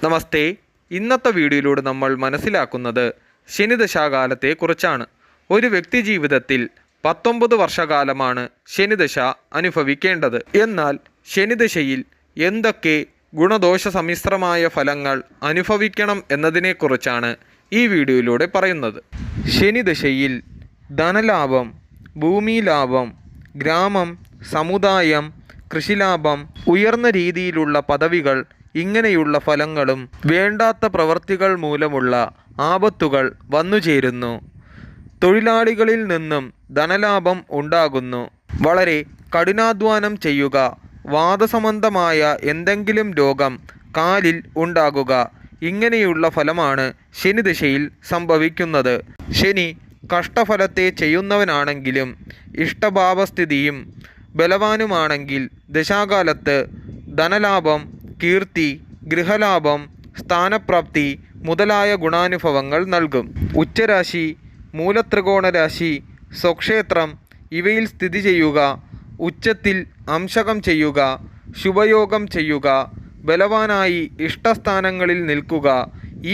നമസ്തേ. ഇന്നത്തെ വീഡിയോയിലൂടെ നമ്മൾ മനസ്സിലാക്കുന്നത് ശനിദശാകാലത്തെക്കുറിച്ചാണ്. ഒരു വ്യക്തി ജീവിതത്തിൽ 19 വർഷകാലമാണ് ശനിദശ അനുഭവിക്കേണ്ടത്. എന്നാൽ ശനിദശയിൽ എന്തൊക്കെ ഗുണദോഷ സമ്മിശ്രമായ ഫലങ്ങൾ അനുഭവിക്കണം എന്നതിനെക്കുറിച്ചാണ് ഈ വീഡിയോയിലൂടെ പറയുന്നത്. ശനിദശയിൽ ധനലാഭം, ഭൂമിലാഭം, ഗ്രാമം, സമുദായം, കൃഷിലാഭം, ഉയർന്ന രീതിയിലുള്ള പദവികൾ ഇങ്ങനെയുള്ള ഫലങ്ങളും വേണ്ടാത്ത പ്രവൃത്തികൾ മൂലമുള്ള ആപത്തുകൾ വന്നുചേരുന്നു. തൊഴിലാളികളിൽ നിന്നും ധനലാഭം ഉണ്ടാകുന്നു. വളരെ കഠിനാധ്വാനം ചെയ്യുക. വാദസംബന്ധമായ എന്തെങ്കിലും രോഗം കാലിൽ ഉണ്ടാകുക. ഇങ്ങനെയുള്ള ഫലമാണ് ശനിദശയിൽ സംഭവിക്കുന്നത്. ശനി കഷ്ടഫലത്തെ ചെയ്യുന്നവനാണെങ്കിലും ഇഷ്ടഭാവസ്ഥിതിയും ബലവാനുമാണെങ്കിൽ ദശാകാലത്ത് ധനലാഭം, കീർത്തി, ഗൃഹലാഭം, സ്ഥാനപ്രാപ്തി മുതലായ ഗുണാനുഭവങ്ങൾ നൽകും. ഉച്ചരാശി, മൂലത്രികോണരാശി, സ്വക്ഷേത്രം ഇവയിൽ സ്ഥിതി ചെയ്യുക, ഉച്ചത്തിൽ അംശകം ചെയ്യുക, ശുഭയോഗം ചെയ്യുക, ബലവാനായി ഇഷ്ടസ്ഥാനങ്ങളിൽ നിൽക്കുക,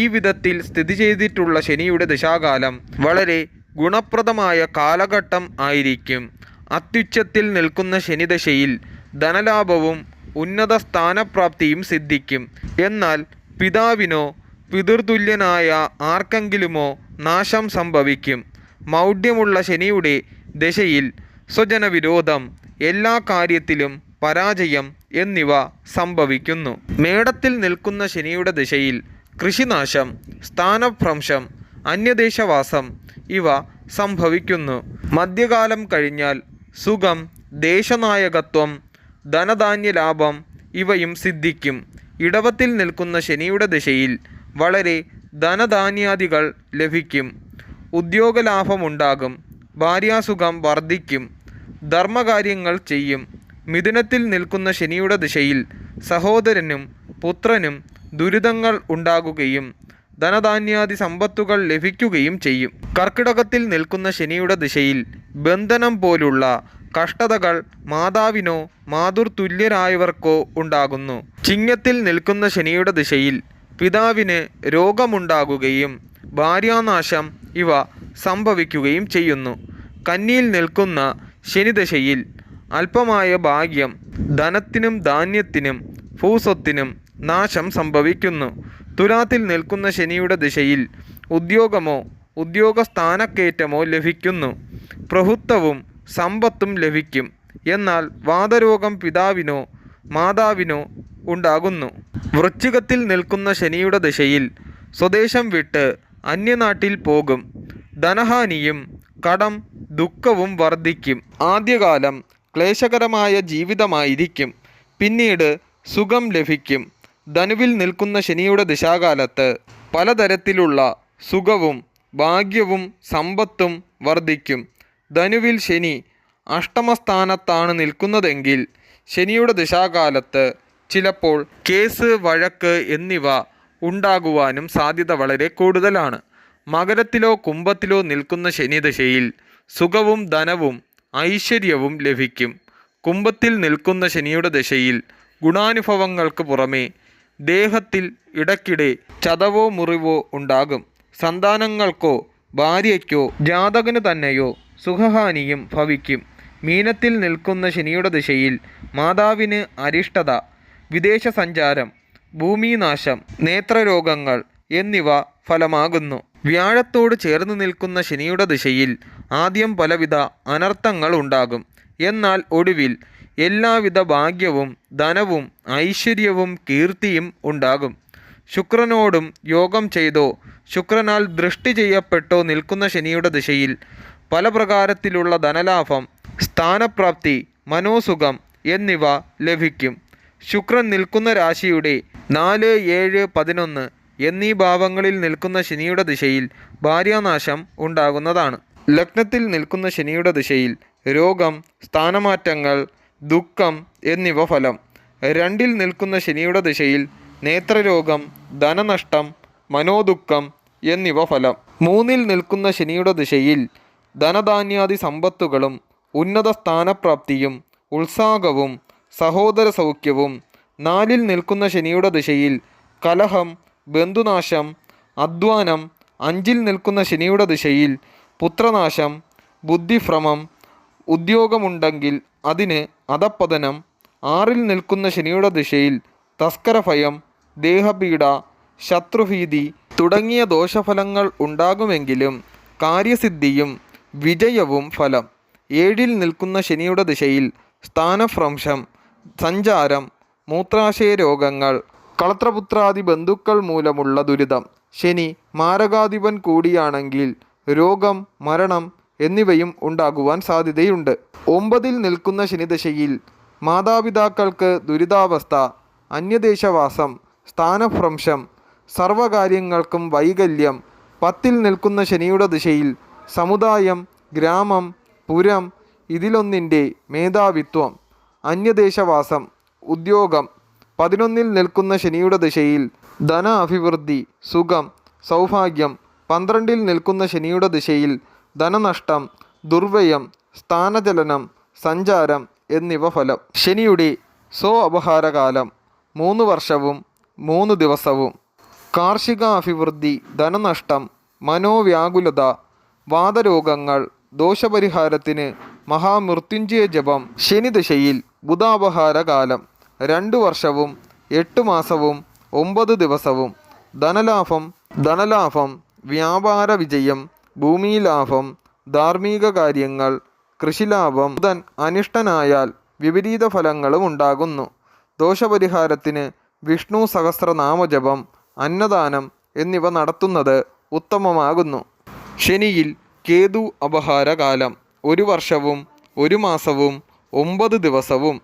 ഈ വിധത്തിൽ സ്ഥിതി ചെയ്തിട്ടുള്ള ശനിയുടെ ദശാകാലം വളരെ ഗുണപ്രദമായ കാലഘട്ടം ആയിരിക്കും. അത്യുച്ചത്തിൽ നിൽക്കുന്ന ശനിദശയിൽ ധനലാഭവും ഉന്നത സ്ഥാനപ്രാപ്തിയും സിദ്ധിക്കും. എന്നാൽ പിതാവിനോ പിതൃതുല്യനായ ആർക്കെങ്കിലുമോ നാശം സംഭവിക്കും. മൗഢ്യമുള്ള ശനിയുടെ ദശയിൽ സ്വജനവിരോധം, എല്ലാ കാര്യത്തിലും പരാജയം എന്നിവ സംഭവിക്കുന്നു. മേടത്തിൽ നിൽക്കുന്ന ശനിയുടെ ദശയിൽ കൃഷിനാശം, സ്ഥാനഭ്രംശം, അന്യദേശവാസം ഇവ സംഭവിക്കുന്നു. മധ്യകാലം കഴിഞ്ഞാൽ സുഖം, ദേശനായകത്വം, ധനധാന്യലാഭം ഇവയും സിദ്ധിക്കും. ഇടവത്തിൽ നിൽക്കുന്ന ശനിയുടെ ദശയിൽ വളരെ ധനധാന്യാദികൾ ലഭിക്കും. ഉദ്യോഗലാഭമുണ്ടാകും. ഭാര്യാസുഖം വർദ്ധിക്കും. ധർമ്മകാര്യങ്ങൾ ചെയ്യും. മിഥുനത്തിൽ നിൽക്കുന്ന ശനിയുടെ ദിശയിൽ സഹോദരനും പുത്രനും ദുരിതങ്ങൾ ഉണ്ടാകുകയും ധനധാന്യാദി സമ്പത്തുകൾ ലഭിക്കുകയും ചെയ്യും. കർക്കിടകത്തിൽ നിൽക്കുന്ന ശനിയുടെ ദിശയിൽ ബന്ധനം പോലുള്ള കഷ്ടതകൾ മാതാവിനോ മാതൃതുല്യരായവർക്കോ ഉണ്ടാകുന്നു. ചിങ്ങത്തിൽ നിൽക്കുന്ന ശനിയുടെ ദിശയിൽ പിതാവിന് രോഗമുണ്ടാകുകയും ഭാര്യാനാശം ഇവ സംഭവിക്കുകയും ചെയ്യുന്നു. കന്നിയിൽ നിൽക്കുന്ന ശനിദശയിൽ അല്പമായ ഭാഗ്യം, ധനത്തിനും ധാന്യത്തിനും ഭൂസ്വത്തിനും നാശം സംഭവിക്കുന്നു. തുലാത്തിൽ നിൽക്കുന്ന ശനിയുടെ ദിശയിൽ ഉദ്യോഗമോ ഉദ്യോഗസ്ഥാനക്കയറ്റമോ ലഭിക്കുന്നു. പ്രഭുത്വവും സമ്പത്തും ലഭിക്കും. എന്നാൽ വാതരോഗം പിതാവിനോ മാതാവിനോ ഉണ്ടാകുന്നു. വൃശ്ചികത്തിൽ നിൽക്കുന്ന ശനിയുടെ ദിശയിൽ സ്വദേശം വിട്ട് അന്യനാട്ടിൽ പോകും. ധനഹാനിയും കടം ദുഃഖവും വർദ്ധിക്കും. ആദ്യകാലം ക്ലേശകരമായ ജീവിതമായിരിക്കും. പിന്നീട് സുഖം ലഭിക്കും. ധനുവിൽ നിൽക്കുന്ന ശനിയുടെ ദിശാകാലത്ത് പലതരത്തിലുള്ള സുഖവും ഭാഗ്യവും സമ്പത്തും വർദ്ധിക്കും. ധനുവിൽ ശനി അഷ്ടമസ്ഥാനത്താണ് നിൽക്കുന്നതെങ്കിൽ ശനിയുടെ ദിശാകാലത്ത് ചിലപ്പോൾ കേസ്, വഴക്ക് എന്നിവ ഉണ്ടാകുവാനും സാധ്യത വളരെ കൂടുതലാണ്. മകരത്തിലോ കുംഭത്തിലോ നിൽക്കുന്ന ശനിദശയിൽ സുഖവും ധനവും ഐശ്വര്യവും ലഭിക്കും. കുംഭത്തിൽ നിൽക്കുന്ന ശനിയുടെ ദശയിൽ ഗുണാനുഭവങ്ങൾക്ക് പുറമേ ദേഹത്തിൽ ഇടയ്ക്കിടെ ചതവോ മുറിവോ ഉണ്ടാകും. സന്താനങ്ങൾക്കോ ഭാര്യയ്ക്കോ ജാതകന് തന്നെയോ സുഖഹാനിയും ഭവിക്കും. മീനത്തിൽ നിൽക്കുന്ന ശനിയുടെ ദിശയിൽ മാതാവിന് അരിഷ്ടത, വിദേശ സഞ്ചാരം, ഭൂമിനാശം, നേത്രരോഗങ്ങൾ എന്നിവ ഫലമാകുന്നു. വ്യാഴത്തോട് ചേർന്ന് നിൽക്കുന്ന ശനിയുടെ ദിശയിൽ ആദ്യം പലവിധ അനർത്ഥങ്ങൾ ഉണ്ടാകും. എന്നാൽ ഒടുവിൽ എല്ലാവിധ ഭാഗ്യവും ധനവും ഐശ്വര്യവും കീർത്തിയും ഉണ്ടാകും. ശുക്രനോടും യോഗം ചെയ്തോ ശുക്രനാൽ ദൃഷ്ടി ചെയ്യപ്പെട്ടോ നിൽക്കുന്ന ശനിയുടെ ദിശയിൽ പല പ്രകാരത്തിലുള്ള ധനലാഭം, സ്ഥാനപ്രാപ്തി, മനോസുഖം എന്നിവ ലഭിക്കും. ശുക്രൻ നിൽക്കുന്ന രാശിയുടെ 4, 7, 11 എന്നീ ഭാവങ്ങളിൽ നിൽക്കുന്ന ശനിയുടെ ദിശയിൽ ഭാര്യാനാശം ഉണ്ടാകുന്നതാണ്. ലഗ്നത്തിൽ നിൽക്കുന്ന ശനിയുടെ ദിശയിൽ രോഗം, സ്ഥാനമാറ്റങ്ങൾ, ദുഃഖം എന്നിവ ഫലം. 2-ൽ നിൽക്കുന്ന ശനിയുടെ ദിശയിൽ നേത്രരോഗം, ധനനഷ്ടം, മനോദുഃഖം എന്നിവ ഫലം. 3-ൽ നിൽക്കുന്ന ശനിയുടെ ദിശയിൽ ധനധാന്യാദി സമ്പത്തുകളും ഉന്നത സ്ഥാനപ്രാപ്തിയും ഉത്സാഹവും സഹോദര സൗഖ്യവും. 4-ൽ നിൽക്കുന്ന ശനിയുടെ ദിശയിൽ കലഹം, ബന്ധുനാശം, അധ്വാനം. 5-ൽ നിൽക്കുന്ന ശനിയുടെ ദിശയിൽ പുത്രനാശം, ബുദ്ധിഭ്രമം. ഉദ്യോഗമുണ്ടെങ്കിൽ അതിന് അധഃപതനം. 6-ൽ നിൽക്കുന്ന ശനിയുടെ ദിശയിൽ തസ്കരഭയം, ദേഹപീഡ, ശത്രുഭീതി തുടങ്ങിയ ദോഷഫലങ്ങൾ ഉണ്ടാകുമെങ്കിലും കാര്യസിദ്ധിയും വിജയവും ഫലം. 7-ൽ നിൽക്കുന്ന ശനിയുടെ ദിശയിൽ സ്ഥാനഭ്രംശം, സഞ്ചാരം, മൂത്രാശയ രോഗങ്ങൾ, കളത്രപുത്രാദി ബന്ധുക്കൾ മൂലമുള്ള ദുരിതം. ശനി മാരകാധിപൻ കൂടിയാണെങ്കിൽ രോഗം, മരണം എന്നിവയും ഉണ്ടാകുവാൻ സാധ്യതയുണ്ട്. 9-ൽ നിൽക്കുന്ന ശനിദശയിൽ മാതാപിതാക്കൾക്ക് ദുരിതാവസ്ഥ, അന്യദേശവാസം, സ്ഥാനഭ്രംശം, സർവകാര്യങ്ങൾക്കും വൈകല്യം. 10-ൽ നിൽക്കുന്ന ശനിയുടെ ദിശയിൽ സമുദായം, ഗ്രാമം, പുരം ഇതിലൊന്നിൻ്റെ മേധാവിത്വം, അന്യദേശവാസം, ഉദ്യോഗം. 11-ൽ നിൽക്കുന്ന ശനിയുടെ ദിശയിൽ ധന അഭിവൃദ്ധി, സുഖം, സൗഭാഗ്യം. 12-ൽ നിൽക്കുന്ന ശനിയുടെ ദിശയിൽ ധനനഷ്ടം, ദുർവ്യയം, സ്ഥാനചലനം, സഞ്ചാരം എന്നിവ ഫലം. ശനിയുടെ അപഹാരകാലം 3 വർഷവും 3 ദിവസവും. കാർഷിക അഭിവൃദ്ധി, ധനനഷ്ടം, മനോവ്യാകുലത, വാതരോഗങ്ങൾ. ദോഷപരിഹാരത്തിന് മഹാമൃത്യുഞ്ജയ ജപം. ശനിദശയിൽ ബുധാപഹാരകാലം 2 വർഷവും 8 മാസവും 9 ദിവസവും. ധനലാഭം, വ്യാപാര വിജയം, ഭൂമിലാഭം, ധാർമ്മിക കാര്യങ്ങൾ, കൃഷിലാഭം. ബുധൻ അനിഷ്ടനായാൽ വിപരീത ഫലങ്ങളും ഉണ്ടാകുന്നു. ദോഷപരിഹാരത്തിന് വിഷ്ണു സഹസ്രനാമജപം, അന്നദാനം എന്നിവ നടത്തുന്നത് ഉത്തമമാകുന്നു. ശനിയിൽ കേതു അപഹാരകാലം 1 വർഷവും 1 മാസവും 9 ദിവസവും.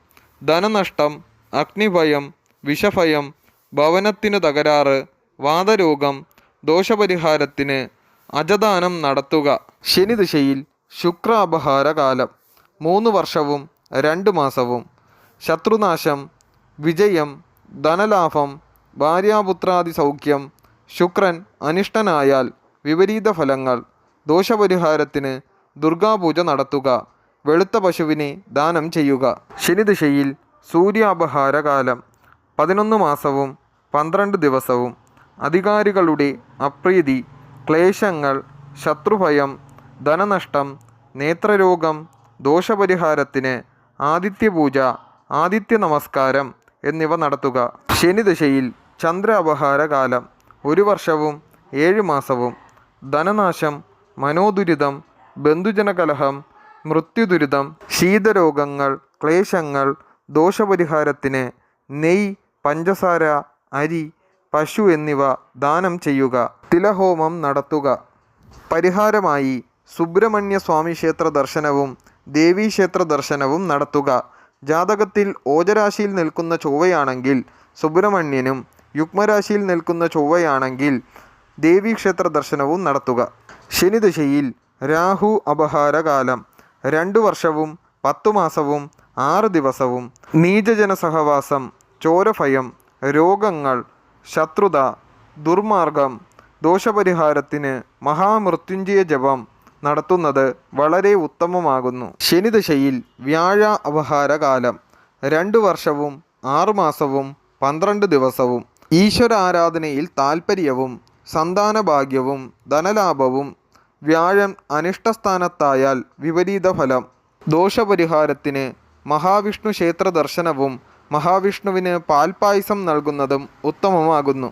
ധനനഷ്ടം, അഗ്നിഭയം, വിഷഭയം, ഭവനത്തിന് തകരാറ്, വാതരോഗം. ദോഷപരിഹാരത്തിന് അജദാനം നടത്തുക. ശനിദിശയിൽ ശുക്ര അപഹാരകാലം 3 വർഷവും 2 മാസവും. ശത്രുനാശം, വിജയം, ധനലാഭം, ഭാര്യാപുത്രാദി സൗഖ്യം. ശുക്രൻ അനിഷ്ടനായാൽ വിപരീത ഫലങ്ങൾ. ദോഷപരിഹാരത്തിന് ദുർഗാപൂജ നടത്തുക. വെളുത്ത പശുവിനെ ദാനം ചെയ്യുക. ശനിദിശയിൽ സൂര്യാപഹാരകാലം 11 മാസവും 12 ദിവസവും. അധികാരികളുടെ അപ്രീതി, ക്ലേശങ്ങൾ, ശത്രുഭയം, ധനനഷ്ടം, നേത്രരോഗം. ദോഷപരിഹാരത്തിന് ആദിത്യപൂജ, ആദിത്യ നമസ്കാരം എന്നിവ നടത്തുക. ശനിദശയിൽ ചന്ദ്ര അപഹാരകാലം 1 വർഷവും 7 മാസവും. ധനനാശം, മനോദുരിതം, ബന്ധുജനകലഹം, മൃത്യുദുരിതം, ശീതരോഗങ്ങൾ, ക്ലേശങ്ങൾ. ദോഷപരിഹാരത്തിന് നെയ്യ്, പഞ്ചസാര, അരി, പശു എന്നിവ ദാനം ചെയ്യുക. തിലഹോമം നടത്തുക. പരിഹാരമായി സുബ്രഹ്മണ്യ സ്വാമി ക്ഷേത്ര ദർശനവും ദേവീക്ഷേത്ര ദർശനവും നടത്തുക. ജാതകത്തിൽ ഓജരാശിയിൽ നിൽക്കുന്ന ചൊവ്വയാണെങ്കിൽ സുബ്രഹ്മണ്യനും, യുഗ്മരാശിയിൽ നിൽക്കുന്ന ചൊവ്വയാണെങ്കിൽ ദേവീക്ഷേത്ര ദർശനവും നടത്തുക. ശനിദശയിൽ രാഹു അപഹാരകാലം 2 വർഷവും 10 മാസവും 6 ദിവസവും. നീചജന സഹവാസം, ചോരഭയം, രോഗങ്ങൾ, ശത്രുത, ദുർമാർഗം. ദോഷപരിഹാരത്തിന് മഹാമൃത്യുഞ്ജയ ജപം നടത്തുന്നത് വളരെ ഉത്തമമാകുന്നു. ശനിദശയിൽ വ്യാഴ അപഹാരകാലം 2 വർഷവും 6 മാസവും 12 ദിവസവും. ഈശ്വര ആരാധനയിൽ താൽപ്പര്യവും സന്താനഭാഗ്യവും ധനലാഭവും. വ്യാഴം അനിഷ്ടസ്ഥാനത്തായാൽ വിപരീത ഫലം. ദോഷപരിഹാരത്തിന് മഹാവിഷ്ണു ക്ഷേത്ര ദർശനവും മഹാവിഷ്ണുവിന് പാൽപ്പായസം നൽകുന്നതും ഉത്തമമാകുന്നു.